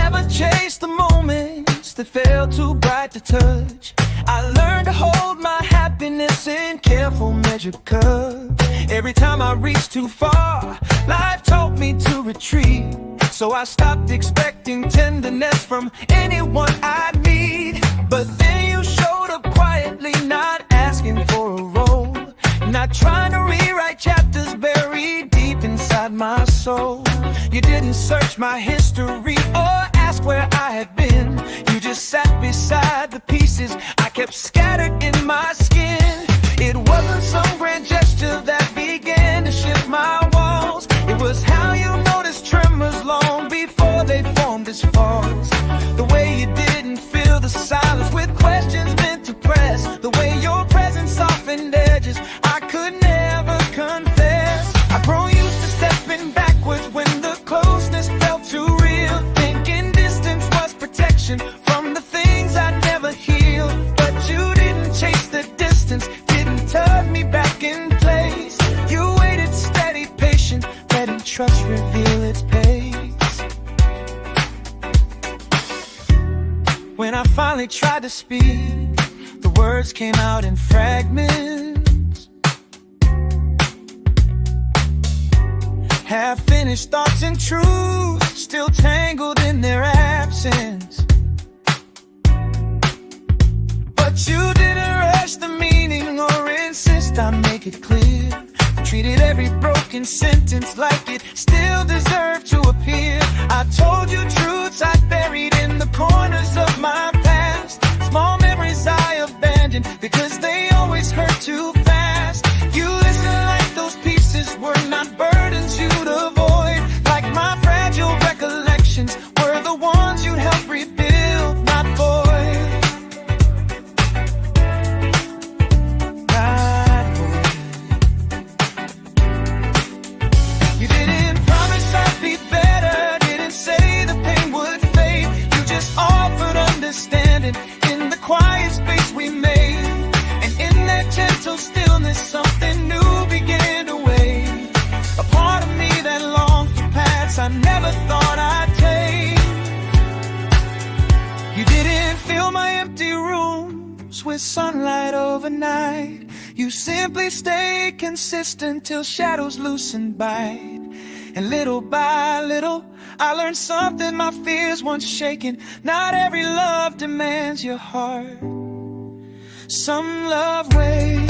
never chased the moments that felt too bright to touch. I learned to hold my happiness in careful measured cups. Every time I reached too far, life taught me to retreat. So I stopped expecting tenderness from anyone I'd meet. But then you showed up quietly, not asking for a role, not trying to rewrite chapters buried deep inside my soul. You didn't search my history or ask where I had been. You just sat beside the pieces I kept scattered in my skin. It wasn't some grand gesture that began to shift my walls. It was how you noticed tremors long before they formed as falls. The way you didn't fill the silence with questions meant to press. The way your presence softened edges I could never confess. I've grown used to stepping backwards when the closeness felt too real, thinking distance was protection from the things I'd never heal. But you didn't chase the distance, didn't tug me back in place. You waited steady, patient, letting trust reveal its pace. When I finally tried to speak, the words came out in fragments. Half-finished thoughts and truth, still tangled in their absence. But you didn't rush the meaning or insist I make it clear. Treated every broken sentence like it still deserved to appear. I told you truths I buried in the corners of my past, small memories I abandoned because they always hurt too fast. You listened like those pieces were not burdens you'd avoid, like my fragile recollections were the ones you'd help rebuild, not void. In the quiet space we made, and in that gentle stillness something new began to wake. A part of me that longed for paths I never thought I'd take. You didn't fill my empty rooms with sunlight overnight. You simply stayed consistent till shadows loosened bite. And little by little I learned something my fears once shaken. Not every love demands your heart. Some love waits.